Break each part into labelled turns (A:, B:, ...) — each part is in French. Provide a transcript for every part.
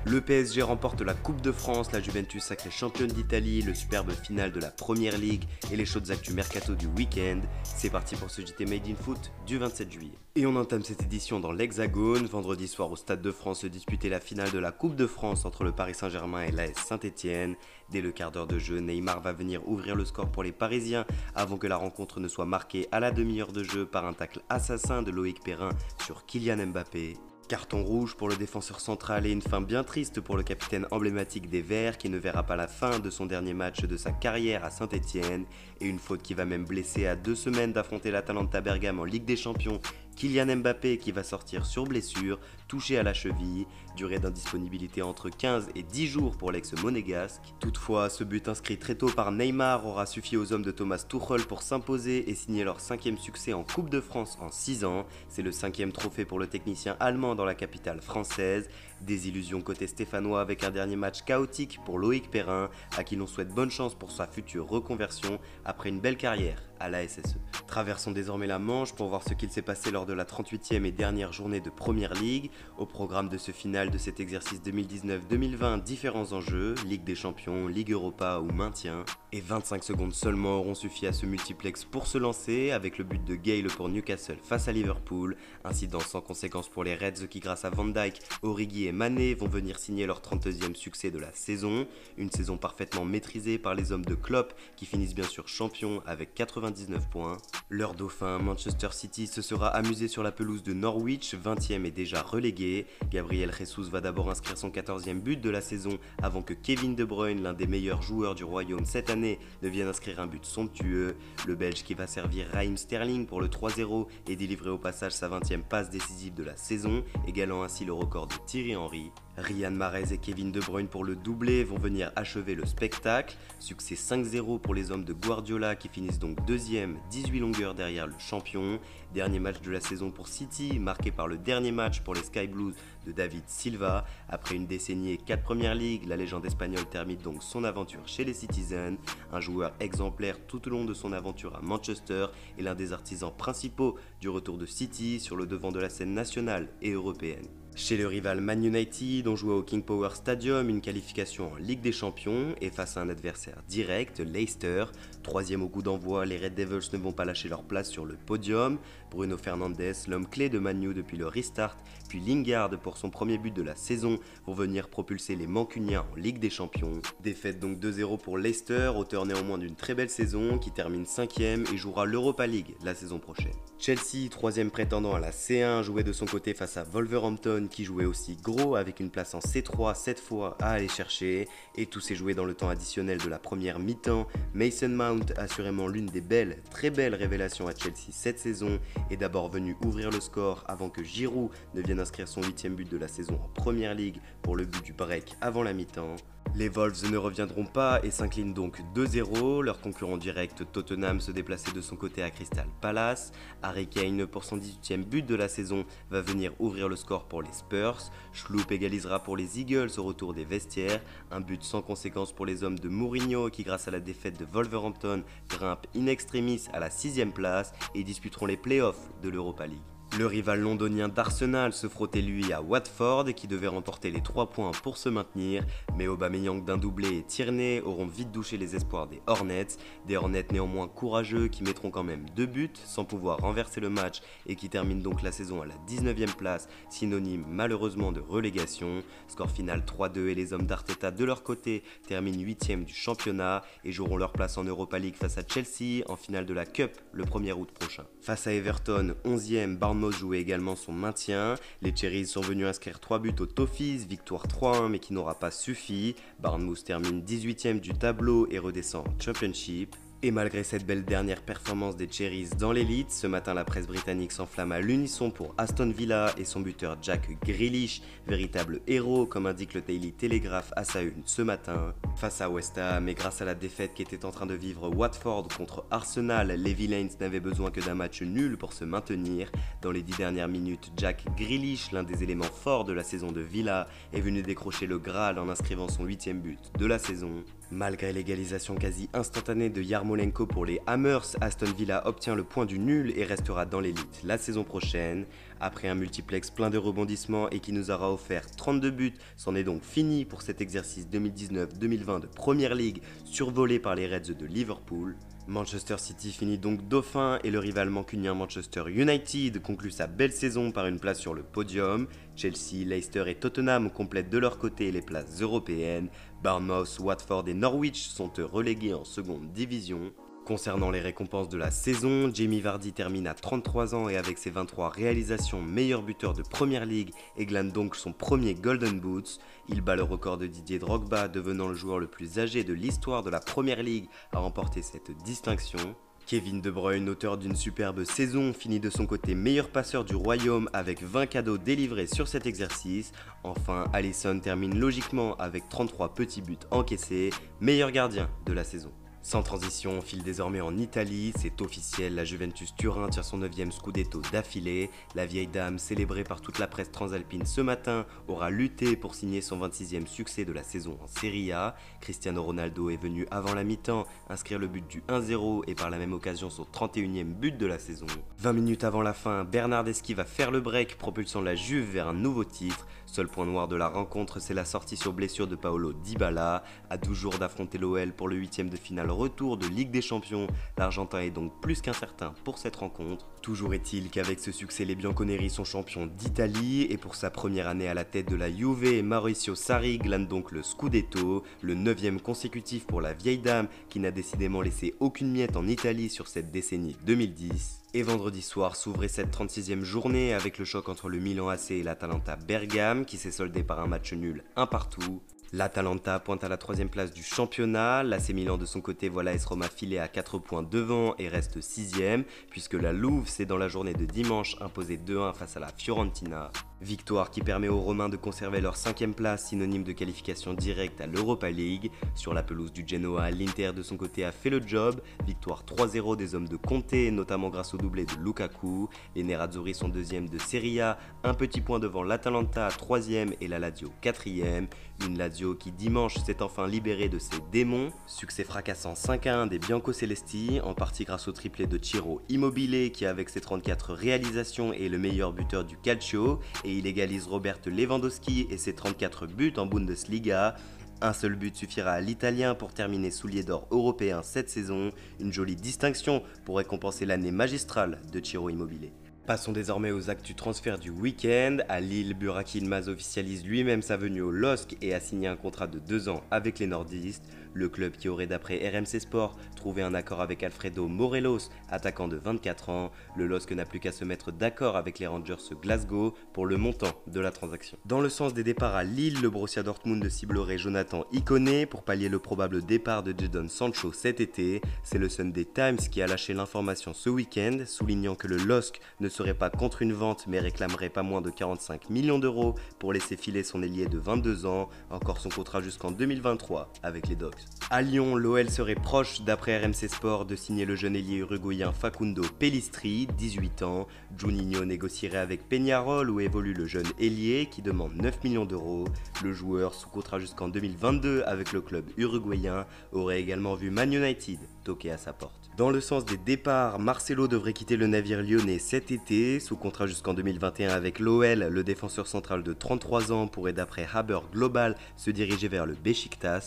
A: Le PSG remporte la Coupe de France, la Juventus sacrée championne d'Italie, le superbe final de la Première Ligue et les chaudes actus mercato du week-end. C'est parti pour ce JT Made in Foot du 27 juillet. Et on entame cette édition dans l'Hexagone. Vendredi soir au Stade de France se disputait la finale de la Coupe de France entre le Paris Saint-Germain et l'AS Saint-Etienne. Dès le quart d'heure de jeu, Neymar va venir ouvrir le score pour les Parisiens avant que la rencontre ne soit marquée à la demi-heure de jeu par un tacle assassin de Loïc Perrin sur Kylian Mbappé. Carton rouge pour le défenseur central et une fin bien triste pour le capitaine emblématique des Verts qui ne verra pas la fin de son dernier match de sa carrière à Saint-Etienne et une faute qui va même blesser à 2 semaines d'affronter l'Atalanta Bergame en Ligue des Champions. Kylian Mbappé qui va sortir sur blessure, touché à la cheville, durée d'indisponibilité entre 15 et 10 jours pour l'ex-monégasque. Toutefois, ce but inscrit très tôt par Neymar aura suffi aux hommes de Thomas Tuchel pour s'imposer et signer leur 5e succès en Coupe de France en 6 ans. C'est le 5e trophée pour le technicien allemand dans la capitale française. Désillusion côté stéphanois avec un dernier match chaotique pour Loïc Perrin, à qui l'on souhaite bonne chance pour sa future reconversion après une belle carrière à la SSE. Traversons désormais la Manche pour voir ce qu'il s'est passé lors de la 38e et dernière journée de Première Ligue. Au programme de ce final de cet exercice 2019-2020, différents enjeux, Ligue des Champions, Ligue Europa ou maintien. Et 25 secondes seulement auront suffi à ce multiplex pour se lancer, avec le but de Gale pour Newcastle face à Liverpool. Incident sans conséquence pour les Reds qui grâce à Van Dijk, Origi et Mané vont venir signer leur 32e succès de la saison. Une saison parfaitement maîtrisée par les hommes de Klopp qui finissent bien sûr champions avec 99 points. Leur dauphin, Manchester City, se sera amusé sur la pelouse de Norwich, 20e et déjà relégué. Gabriel Jesus va d'abord inscrire son 14e but de la saison avant que Kevin De Bruyne, l'un des meilleurs joueurs du royaume cette année, ne vienne inscrire un but somptueux. Le Belge qui va servir Raheem Sterling pour le 3-0 et délivrer au passage sa 20e passe décisive de la saison, égalant ainsi le record de Thierry Henry. Riyad Mahrez et Kevin De Bruyne pour le doublé vont venir achever le spectacle. Succès 5-0 pour les hommes de Guardiola qui finissent donc 2e, 18 longueurs derrière le champion. Dernier match de la saison pour City, marqué par le dernier match pour les Sky Blues de David Silva. Après une décennie et 4 premières ligues, la légende espagnole termine donc son aventure chez les Citizens. Un joueur exemplaire tout au long de son aventure à Manchester et l'un des artisans principaux du retour de City sur le devant de la scène nationale et européenne. Chez le rival Man United, on joue au King Power Stadium une qualification en Ligue des Champions et face à un adversaire direct, Leicester. 3e au coup d'envoi, les Red Devils ne vont pas lâcher leur place sur le podium. Bruno Fernandes, l'homme clé de Man U depuis le restart, puis Lingard pour son premier but de la saison vont venir propulser les Mancuniens en Ligue des Champions. Défaite donc 2-0 pour Leicester, auteur néanmoins d'une très belle saison qui termine 5e et jouera l'Europa League la saison prochaine. Chelsea, 3e prétendant à la C1, jouait de son côté face à Wolverhampton qui jouait aussi gros avec une place en C3 cette fois à aller chercher et tout s'est joué dans le temps additionnel de la première mi-temps. Mason Mount, assurément l'une des belles, très belles révélations à Chelsea cette saison, est d'abord venu ouvrir le score avant que Giroud ne vienne inscrire son 8e but de la saison en Première Ligue pour le but du break avant la mi-temps. Les Wolves ne reviendront pas et s'inclinent donc 2-0. Leur concurrent direct Tottenham se déplaçait de son côté à Crystal Palace. Harry Kane pour son 18e but de la saison va venir ouvrir le score pour les Spurs. Schlupp égalisera pour les Eagles au retour des vestiaires. Un but sans conséquence pour les hommes de Mourinho qui grâce à la défaite de Wolverhampton grimpent in extremis à la 6e place et disputeront les playoffs de l'Europa League. Le rival londonien d'Arsenal se frottait lui à Watford qui devait remporter les 3 points pour se maintenir, mais Aubameyang d'un doublé et Tierney auront vite douché les espoirs des Hornets. Des Hornets néanmoins courageux qui mettront quand même 2 buts sans pouvoir renverser le match et qui terminent donc la saison à la 19e place, synonyme malheureusement de relégation. Score final 3-2 et les hommes d'Arteta de leur côté terminent 8e du championnat et joueront leur place en Europa League face à Chelsea en finale de la Cup le 1er août prochain. Face à Everton, 11e, Bournemouth jouait également son maintien. Les Cherries sont venus inscrire 3 buts aux Toffees, victoire 3-1 mais qui n'aura pas suffi. Bournemouth termine 18e du tableau et redescend en Championship. Et malgré cette belle dernière performance des Cherries dans l'élite, ce matin la presse britannique s'enflamme à l'unisson pour Aston Villa et son buteur Jack Grealish, véritable héros comme indique le Daily Telegraph à sa une ce matin. Face à West Ham et grâce à la défaite qu'était en train de vivre Watford contre Arsenal, les Villains n'avaient besoin que d'un match nul pour se maintenir. Dans les 10 dernières minutes, Jack Grealish, l'un des éléments forts de la saison de Villa, est venu décrocher le Graal en inscrivant son 8e but de la saison. Malgré l'égalisation quasi instantanée de Yarmolenko pour les Hammers, Aston Villa obtient le point du nul et restera dans l'élite la saison prochaine. Après un multiplex plein de rebondissements et qui nous aura offert 32 buts, c'en est donc fini pour cet exercice 2019-2020 de Premier League survolé par les Reds de Liverpool. Manchester City finit donc dauphin et le rival mancunien Manchester United conclut sa belle saison par une place sur le podium. Chelsea, Leicester et Tottenham complètent de leur côté les places européennes. Bournemouth, Watford et Norwich sont relégués en seconde division. Concernant les récompenses de la saison, Jamie Vardy termine à 33 ans et avec ses 23 réalisations meilleur buteur de Premier League et glane donc son premier Golden Boots. Il bat le record de Didier Drogba, devenant le joueur le plus âgé de l'histoire de la Premier League à remporter cette distinction. Kevin De Bruyne, auteur d'une superbe saison, finit de son côté meilleur passeur du royaume avec 20 cadeaux délivrés sur cet exercice. Enfin, Alisson termine logiquement avec 33 petits buts encaissés, meilleur gardien de la saison. Sans transition, on file désormais en Italie, c'est officiel, la Juventus Turin tire son 9e scudetto d'affilée. La vieille dame, célébrée par toute la presse transalpine ce matin, aura lutté pour signer son 26e succès de la saison en Serie A. Cristiano Ronaldo est venu avant la mi-temps inscrire le but du 1-0 et par la même occasion son 31e but de la saison. 20 minutes avant la fin, Bernardeschi va faire le break, propulsant la Juve vers un nouveau titre. Seul point noir de la rencontre, c'est la sortie sur blessure de Paulo Dybala. À 12 jours d'affronter l'OL pour le 8e de finale retour de Ligue des Champions, l'Argentin est donc plus qu'incertain pour cette rencontre. Toujours est-il qu'avec ce succès, les Bianconeri sont champions d'Italie et pour sa première année à la tête de la Juve, Mauricio Sarri glane donc le Scudetto, le 9e consécutif pour la vieille dame qui n'a décidément laissé aucune miette en Italie sur cette décennie 2010. Et vendredi soir s'ouvrait cette 36e journée avec le choc entre le Milan AC et l'Atalanta Bergame qui s'est soldé par un match nul un partout. L'Atalanta pointe à la 3e place du championnat, l'AC Milan de son côté voit l'AS Roma filer à 4 points devant et reste 6e, puisque la Louve s'est dans la journée de dimanche imposée 2-1 face à la Fiorentina. Victoire qui permet aux Romains de conserver leur 5e place, synonyme de qualification directe à l'Europa League. Sur la pelouse du Genoa, l'Inter de son côté a fait le job, victoire 3-0 des hommes de Conte, notamment grâce au doublé de Lukaku. Les Nerazzurri sont 2e de Serie A, un petit point devant l'Atalanta 3e et la Lazio 4e. Une Lazio qui dimanche s'est enfin libérée de ses démons. Succès fracassant 5-1 des Biancocelesti, en partie grâce au triplé de Ciro Immobile qui avec ses 34 réalisations est le meilleur buteur du calcio et il égalise Robert Lewandowski et ses 34 buts en Bundesliga. Un seul but suffira à l'Italien pour terminer soulier d'or européen cette saison, une jolie distinction pour récompenser l'année magistrale de Ciro Immobile. Passons désormais aux actus transferts du week-end. À Lille, Burak Yılmaz officialise lui-même sa venue au LOSC et a signé un contrat de 2 ans avec les nordistes. Le club qui aurait d'après RMC Sport trouvé un accord avec Alfredo Morelos, attaquant de 24 ans. Le LOSC n'a plus qu'à se mettre d'accord avec les Rangers Glasgow pour le montant de la transaction. Dans le sens des départs à Lille, le Borussia Dortmund ciblerait Jonathan Ikoné pour pallier le probable départ de Jadon Sancho cet été. C'est le Sunday Times qui a lâché l'information ce week-end, soulignant que le LOSC ne serait pas contre une vente mais réclamerait pas moins de 45 millions d'euros pour laisser filer son ailier de 22 ans, encore son contrat jusqu'en 2023 avec les Dogs. À Lyon, l'OL serait proche, d'après RMC Sport, de signer le jeune ailier uruguayen Facundo Pellistri, 18 ans. Juninho négocierait avec Peñarol où évolue le jeune ailier qui demande 9 millions d'euros. Le joueur, sous contrat jusqu'en 2022 avec le club uruguayen, aurait également vu Man United toquer à sa porte. Dans le sens des départs, Marcelo devrait quitter le navire lyonnais cet été. Sous contrat jusqu'en 2021 avec l'OL, le défenseur central de 33 ans pourrait d'après Haber Global se diriger vers le Beşiktaş.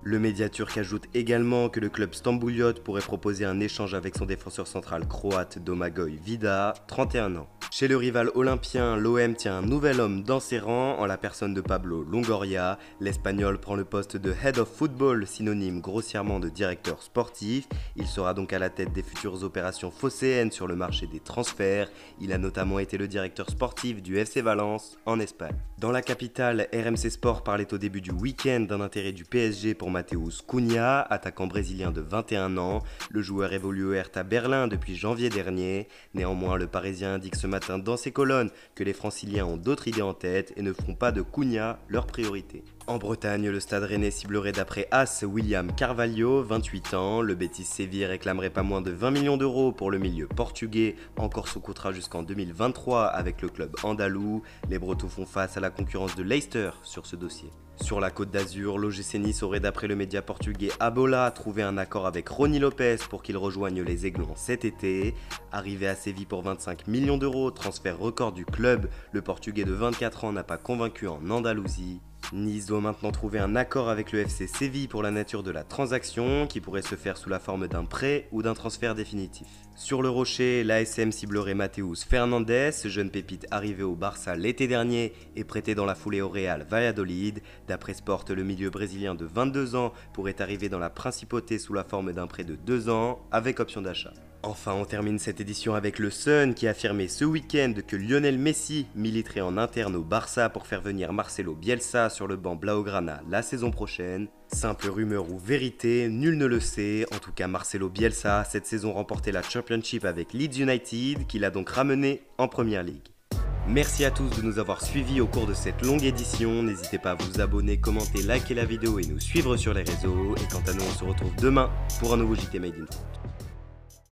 A: Le média turc ajoute également que le club Stambouliyot pourrait proposer un échange avec son défenseur central croate Domagoj Vida, 31 ans. Chez le rival olympien, l'OM tient un nouvel homme dans ses rangs en la personne de Pablo Longoria. L'Espagnol prend le poste de Head of Football, synonyme grossièrement de directeur sportif. Il sera donc à la tête des futures opérations phocéennes sur le marché des transferts. Il a notamment été le directeur sportif du FC Valence en Espagne. Dans la capitale, RMC Sport parlait au début du week-end d'un intérêt du PSG pour Matheus Cunha, attaquant brésilien de 21 ans. Le joueur évolue au Hertha Berlin depuis janvier dernier. Néanmoins, le Parisien indique ce matin dans ses colonnes que les Franciliens ont d'autres idées en tête et ne feront pas de Cunha leur priorité. En Bretagne, le Stade Rennais ciblerait d'après AS William Carvalho, 28 ans. Le Betis Séville réclamerait pas moins de 20 millions d'euros pour le milieu portugais, encore sous contrat jusqu'en 2023 avec le club andalou. Les Bretons font face à la concurrence de Leicester sur ce dossier. Sur la Côte d'Azur, l'OGC Nice aurait d'après le média portugais Abola trouvé un accord avec Rony Lopez pour qu'il rejoigne les Aiglons cet été. Arrivé à Séville pour 25 millions d'euros, transfert record du club, le Portugais de 24 ans n'a pas convaincu en Andalousie. Nice doit maintenant trouver un accord avec le FC Séville pour la nature de la transaction, qui pourrait se faire sous la forme d'un prêt ou d'un transfert définitif. Sur le Rocher, l'ASM ciblerait Mateus Fernandes, jeune pépite arrivé au Barça l'été dernier et prêté dans la foulée au Real Valladolid. D'après Sport, le milieu brésilien de 22 ans pourrait arriver dans la principauté sous la forme d'un prêt de 2 ans avec option d'achat. Enfin, on termine cette édition avec le Sun qui a affirmé ce week-end que Lionel Messi militerait en interne au Barça pour faire venir Marcelo Bielsa sur le banc Blaugrana la saison prochaine. Simple rumeur ou vérité, nul ne le sait. En tout cas, Marcelo Bielsa a cette saison remporté la Championship avec Leeds United, qu'il a donc ramené en Premier League. Merci à tous de nous avoir suivis au cours de cette longue édition. N'hésitez pas à vous abonner, commenter, liker la vidéo et nous suivre sur les réseaux. Et quant à nous, on se retrouve demain pour un nouveau JT Made in Foot.